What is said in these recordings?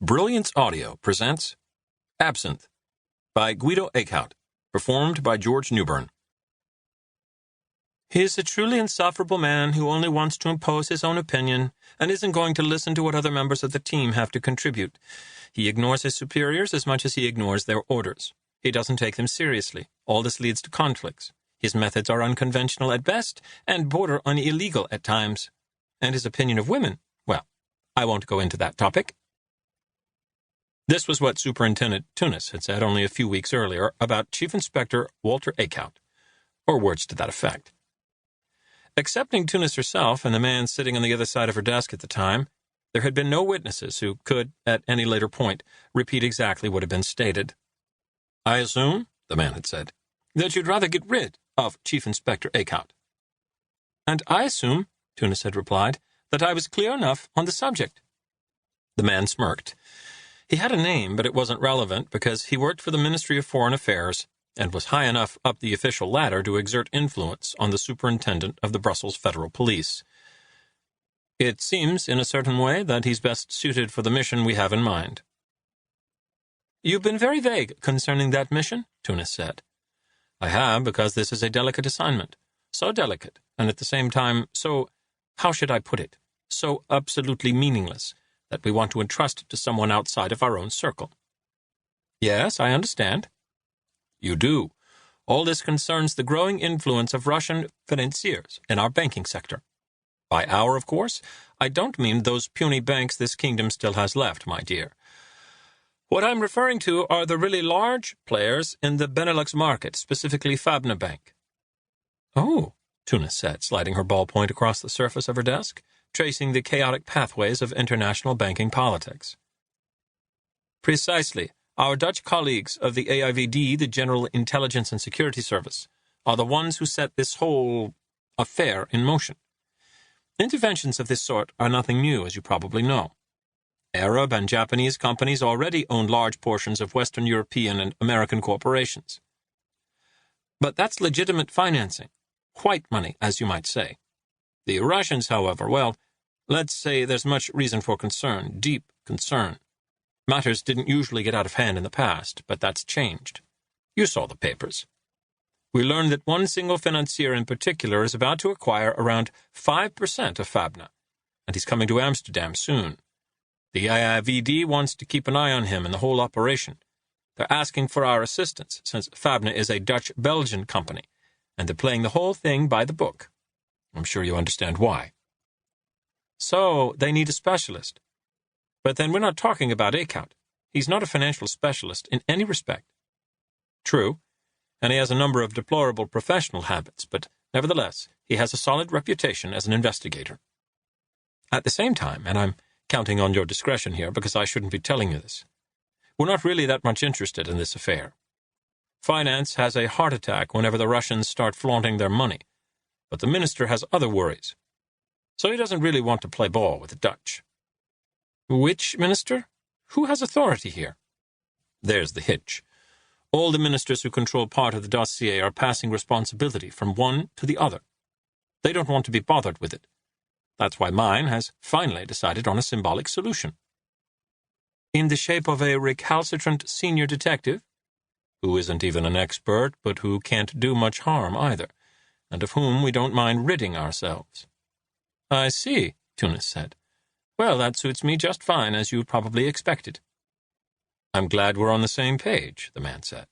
Brilliance Audio presents Absinthe by Guido Eekhaut, performed by George Newbern. He is a truly insufferable man who only wants to impose his own opinion and isn't going to listen to what other members of the team have to contribute. He ignores his superiors as much as he ignores their orders. He doesn't take them seriously. All this leads to conflicts. His methods are unconventional at best and border on illegal at times. And his opinion of women, well, I won't go into that topic. This was what Superintendent Tunis had said only a few weeks earlier about Chief Inspector Walter Eekhaut, or words to that effect. Excepting Tunis herself and the man sitting on the other side of her desk at the time, there had been no witnesses who could, at any later point, repeat exactly what had been stated. "I assume," the man had said, "that you'd rather get rid of Chief Inspector Eekhaut." "And I assume," Tunis had replied, "that I was clear enough on the subject." The man smirked. He had a name, but it wasn't relevant because he worked for the Ministry of Foreign Affairs and was high enough up the official ladder to exert influence on the superintendent of the Brussels Federal Police. "It seems, in a certain way, that he's best suited for the mission we have in mind." "You've been very vague concerning that mission," Tunis said. "I have, because this is a delicate assignment. So delicate, and at the same time so, how should I put it, so absolutely meaningless, that we want to entrust it to someone outside of our own circle." "Yes, I understand." "You do. All this concerns the growing influence of Russian financiers in our banking sector. By our, of course, I don't mean those puny banks this kingdom still has left, my dear. What I'm referring to are the really large players in the Benelux market, specifically Fabna Bank." "Oh," Tunis said, sliding her ballpoint across the surface of her desk, tracing the chaotic pathways of international banking politics. "Precisely. Our Dutch colleagues of the AIVD, the General Intelligence and Security Service, are the ones who set this whole affair in motion. Interventions of this sort are nothing new, as you probably know. Arab and Japanese companies already own large portions of Western European and American corporations. But that's legitimate financing, white money, as you might say. The Russians, however, well, let's say there's much reason for concern, deep concern. Matters didn't usually get out of hand in the past, but that's changed. You saw the papers. We learned that one single financier in particular is about to acquire around 5% of Fabna, and he's coming to Amsterdam soon. The AIVD wants to keep an eye on him and the whole operation. They're asking for our assistance, since Fabna is a Dutch-Belgian company, and they're playing the whole thing by the book. I'm sure you understand why. So, they need a specialist. But then we're not talking about Eekhaut. He's not a financial specialist in any respect. True, and he has a number of deplorable professional habits, but nevertheless, he has a solid reputation as an investigator. At the same time, and I'm counting on your discretion here because I shouldn't be telling you this, we're not really that much interested in this affair. Finance has a heart attack whenever the Russians start flaunting their money, but the minister has other worries. So he doesn't really want to play ball with the Dutch." "Which minister? Who has authority here?" "There's the hitch. All the ministers who control part of the dossier are passing responsibility from one to the other. They don't want to be bothered with it. That's why mine has finally decided on a symbolic solution." "In the shape of a recalcitrant senior detective?" "Who isn't even an expert, but who can't do much harm either, and of whom we don't mind ridding ourselves." "I see," Tunis said. "Well, that suits me just fine, as you probably expected." "I'm glad we're on the same page," the man said.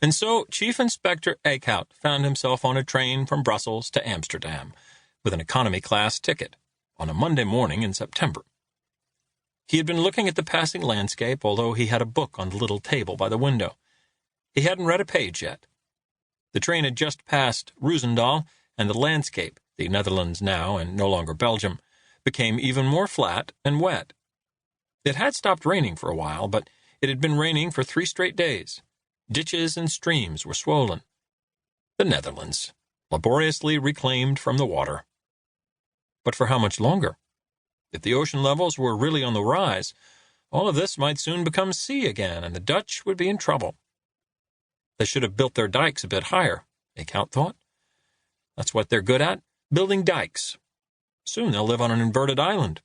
And so Chief Inspector Eekhaut found himself on a train from Brussels to Amsterdam, with an economy-class ticket, on a Monday morning in September. He had been looking at the passing landscape, although he had a book on the little table by the window. He hadn't read a page yet. The train had just passed Roosendaal, and the landscape, the Netherlands now and no longer Belgium, became even more flat and wet. It had stopped raining for a while, but it had been raining for 3 straight days. Ditches and streams were swollen. The Netherlands, laboriously reclaimed from the water. But for how much longer? If the ocean levels were really on the rise, all of this might soon become sea again, and the Dutch would be in trouble. They should have built their dikes a bit higher, Eekhaut thought. That's what they're good at, building dikes. Soon they'll live on an inverted island,